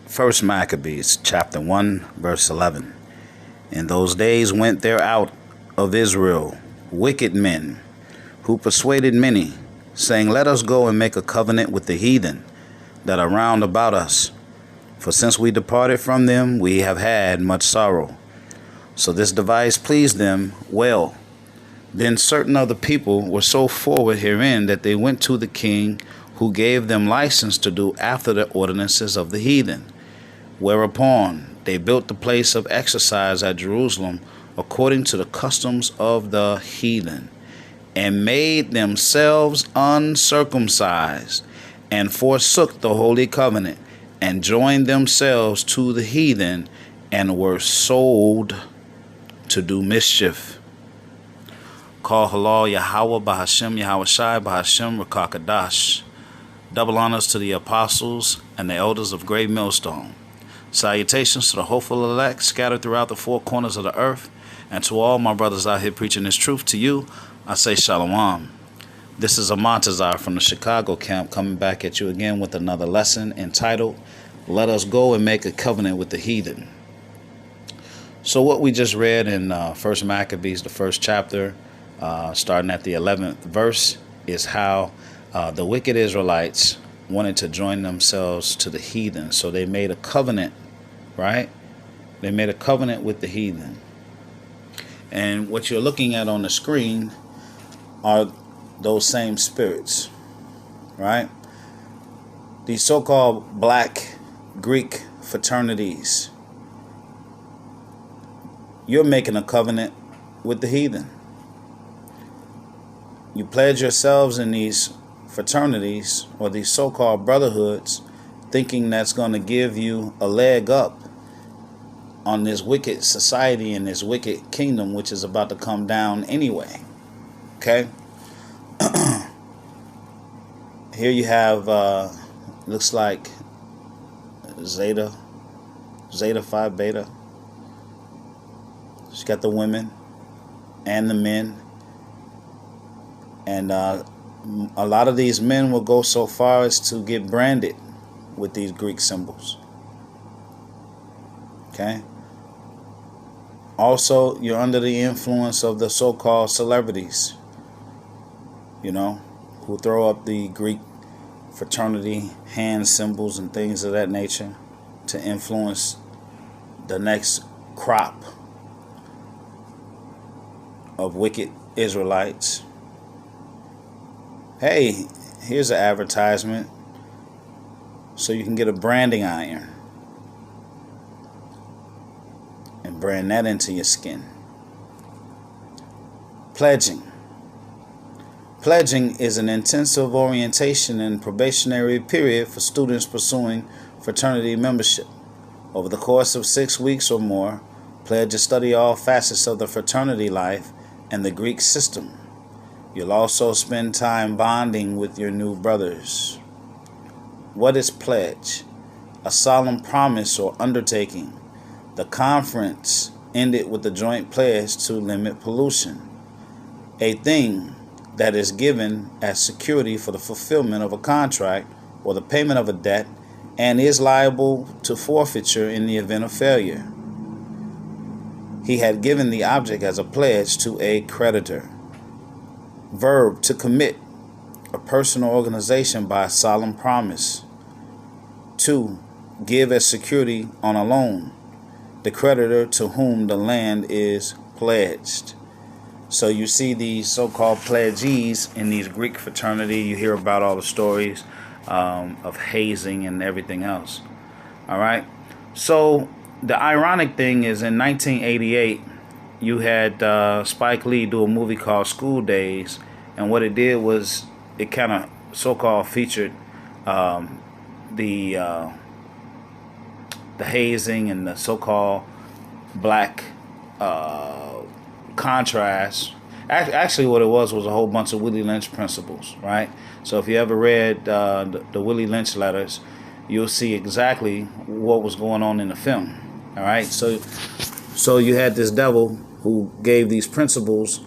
First Maccabees, chapter 1, verse 11. In those days went there out of Israel wicked men, who persuaded many, saying, Let us go and make a covenant with the heathen that are round about us. For since we departed from them, we have had much sorrow. So this device pleased them well. Then certain of the people were so forward herein that they went to the king, who gave them license to do after the ordinances of the heathen. Whereupon they built the place of exercise at Jerusalem according to the customs of the heathen, and made themselves uncircumcised, and forsook the holy covenant, and joined themselves to the heathen, and were sold to do mischief. Call halal Yahweh Bahashem Yahweh Shai Bahashem Rakakadash. Double honors to the apostles and the elders of Great Millstone. Salutations to the hopeful elect scattered throughout the four corners of the earth, and to all my brothers out here preaching this truth to you, I say shalom. This is a Montazar from the Chicago camp coming back at you again with another lesson entitled, Let Us Go and Make a Covenant with the Heathen. So what we just read in First Maccabees, the first chapter, starting at the 11th verse, is how the wicked Israelites wanted to join themselves to the heathen. So they made a covenant, right? They made a covenant with the heathen. And what you're looking at on the screen are those same spirits, right? These so-called black Greek fraternities. You're making a covenant with the heathen. You pledge yourselves in these fraternities or these so-called brotherhoods, thinking that's going to give you a leg up on this wicked society and this wicked kingdom, which is about to come down anyway. Okay. Here you have looks like Zeta Phi Beta. She's got the women and the men, and a lot of these men will go so far as to get branded with these Greek symbols. Okay. Also, you're under the influence of the so-called celebrities, who throw up the Greek fraternity hand symbols and things of that nature to influence the next crop of wicked Israelites. Hey, here's an advertisement so you can get a branding iron and brand that into your skin. Pledging. Pledging is an intensive orientation and probationary period for students pursuing fraternity membership. Over the course of 6 weeks or more, pledge to study all facets of the fraternity life and the Greek system. You'll also spend time bonding with your new brothers. What is pledge? A solemn promise or undertaking. The conference ended with the joint pledge to limit pollution. A thing that is given as security for the fulfillment of a contract or the payment of a debt and is liable to forfeiture in the event of failure. He had given the object as a pledge to a creditor. Verb, to commit, a person or organization by a solemn promise. 2, give as security on a loan, the creditor to whom the land is pledged. So you see these so-called pledgees in these Greek fraternity. You hear about all the stories of hazing and everything else. All right. So the ironic thing is, in 1988, you had Spike Lee do a movie called School Days, and what it did was it kind of so-called featured the hazing and the so-called black contrast. Actually, what it was a whole bunch of Willie Lynch principles, right? So if you ever read the Willie Lynch letters, you'll see exactly what was going on in the film. All right, so you had this devil who gave these principles,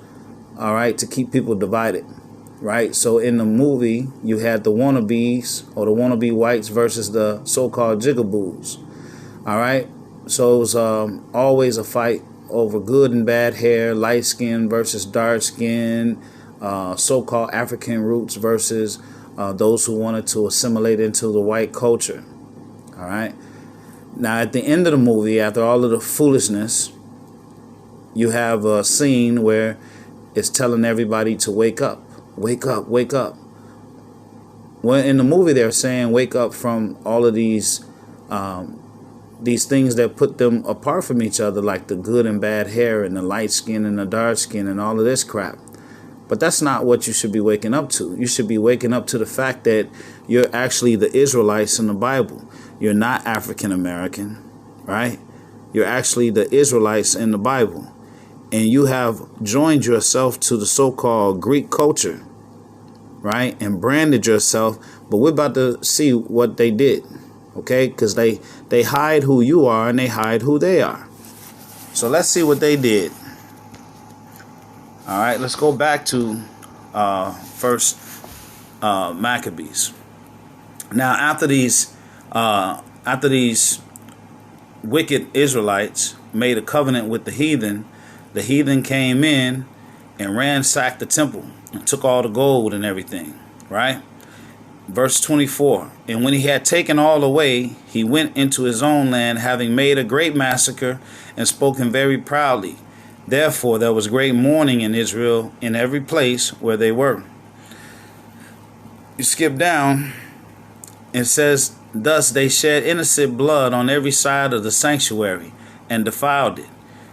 all right, to keep people divided, right? So in the movie, you had the wannabes or the wannabe whites versus the so-called jigaboos. All right. So it was always a fight over good and bad hair, light skin versus dark skin, so-called African roots versus those who wanted to assimilate into the white culture. All right. Now, at the end of the movie, after all of the foolishness, you have a scene where it's telling everybody to wake up, wake up, wake up. When in the movie they're saying wake up from all of these things that put them apart from each other, like the good and bad hair and the light skin and the dark skin and all of this crap. But that's not what you should be waking up to. You should be waking up to the fact that you're actually the Israelites in the Bible. You're not African American, right? You're actually the Israelites in the Bible. And you have joined yourself to the so-called Greek culture, right? And branded yourself. But we're about to see what they did, okay? Because they hide who you are and they hide who they are. So let's see what they did. All right, let's go back to first Maccabees. Now, after these wicked Israelites made a covenant with the heathen came in and ransacked the temple and took all the gold and everything, right? Verse 24, and when he had taken all away, he went into his own land, having made a great massacre and spoken very proudly. Therefore, there was great mourning in Israel in every place where they were. You skip down, it says, thus they shed innocent blood on every side of the sanctuary and defiled it,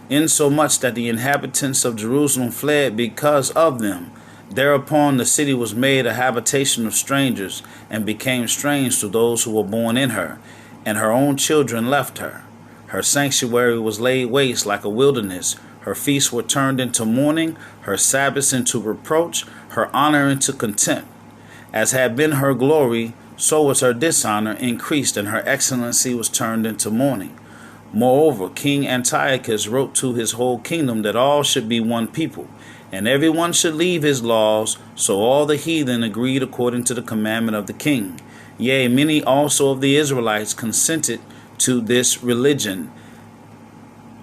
insomuch that the inhabitants of Jerusalem fled because of them. Thereupon the city was made a habitation of strangers, and became strange to those who were born in her, and her own children left her. Her sanctuary was laid waste like a wilderness. Her feasts were turned into mourning, her Sabbaths into reproach, her honor into contempt. As had been her glory, so was her dishonor increased, and her excellency was turned into mourning. Moreover, King Antiochus wrote to his whole kingdom that all should be one people, and everyone should leave his laws. So all the heathen agreed according to the commandment of the king. Yea, many also of the Israelites consented to this religion,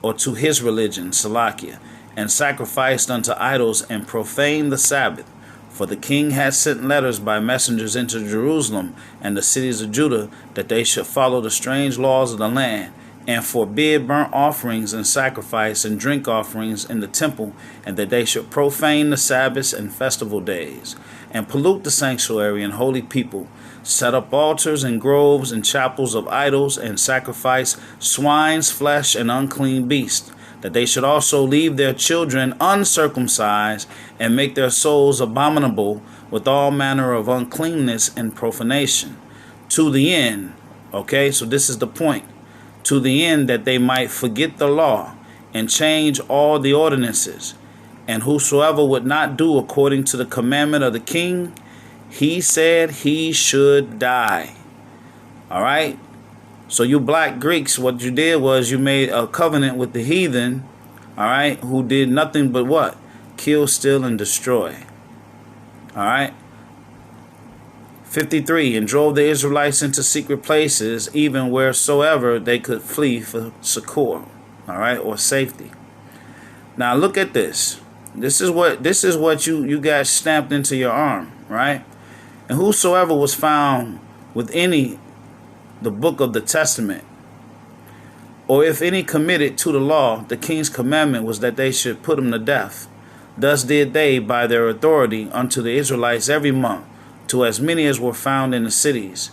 or to his religion, Salakia, and sacrificed unto idols and profaned the Sabbath. For the king had sent letters by messengers into Jerusalem and the cities of Judah, that they should follow the strange laws of the land, and forbid burnt offerings and sacrifice and drink offerings in the temple, and that they should profane the Sabbaths and festival days, and pollute the sanctuary and holy people, set up altars and groves and chapels of idols, and sacrifice swine's flesh and unclean beasts, that they should also leave their children uncircumcised, and make their souls abominable with all manner of uncleanness and profanation, to the end, okay, so this is the point, to the end that they might forget the law, and change all the ordinances. And whosoever would not do according to the commandment of the king, he said he should die. All right. So you black Greeks, what you did was you made a covenant with the heathen, all right, who did nothing but what? Kill, steal, and destroy. All right. 53, and drove the Israelites into secret places, even wheresoever they could flee for succor, all right, or safety. Now look at this. This is what you got stamped into your arm, right? And whosoever was found with the book of the Testament, or if any committed to the law, the king's commandment was that they should put him to death. Thus did they by their authority unto the Israelites every month, to as many as were found in the cities.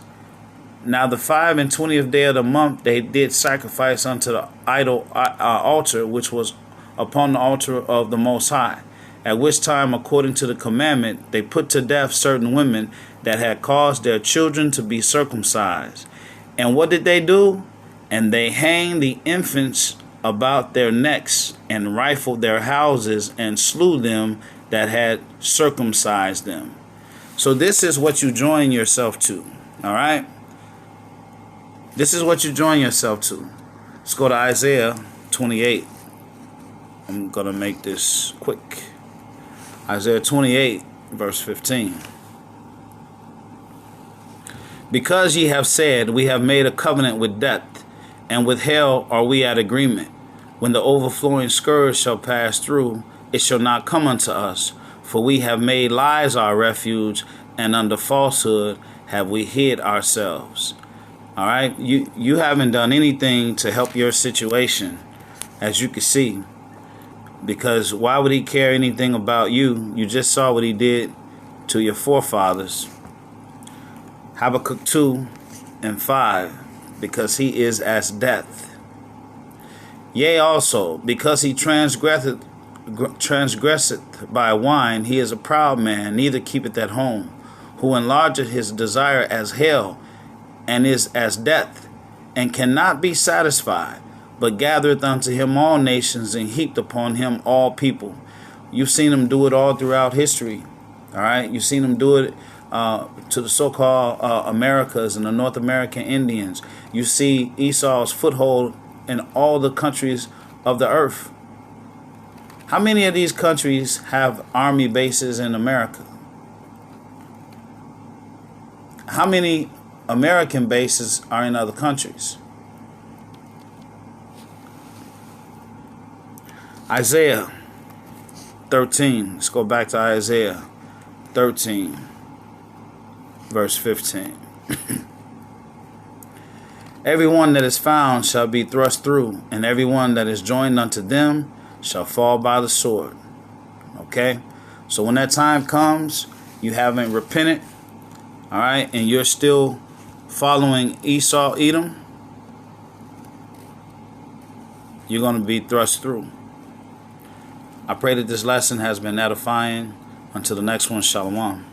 Now the 25th and 20th day of the month they did sacrifice unto the idol altar, which was upon the altar of the Most High, at which time, according to the commandment, they put to death certain women that had caused their children to be circumcised. And what did they do? And they hanged the infants about their necks, and rifled their houses, and slew them that had circumcised them. So this is what you join yourself to, all right? This is what you join yourself to. Let's go to Isaiah 28. I'm going to make this quick. Isaiah 28, verse 15. Because ye have said, we have made a covenant with death, and with hell are we at agreement. When the overflowing scourge shall pass through, it shall not come unto us. For we have made lies our refuge, and under falsehood have we hid ourselves. All right, you haven't done anything to help your situation, as you can see. Because why would he care anything about you? You just saw what he did to your forefathers. Habakkuk 2:5, because he is as death. Yea, also, because he transgresseth by wine, he is a proud man, neither keepeth at home, who enlargeth his desire as hell, and is as death, and cannot be satisfied, but gathereth unto him all nations, and heaped upon him all people. You've seen him do it all throughout history. All right, you've seen him do it to the so-called Americas and the North American Indians. You see Esau's foothold in all the countries of the earth. How many of these countries have army bases in America? How many American bases are in other countries? Isaiah 13. Let's go back to Isaiah 13, verse 15. Everyone that is found shall be thrust through, and everyone that is joined unto them shall fall by the sword. Okay? So when that time comes, you haven't repented, all right, and you're still following Esau, Edom, you're going to be thrust through. I pray that this lesson has been edifying. Until the next one, shalom.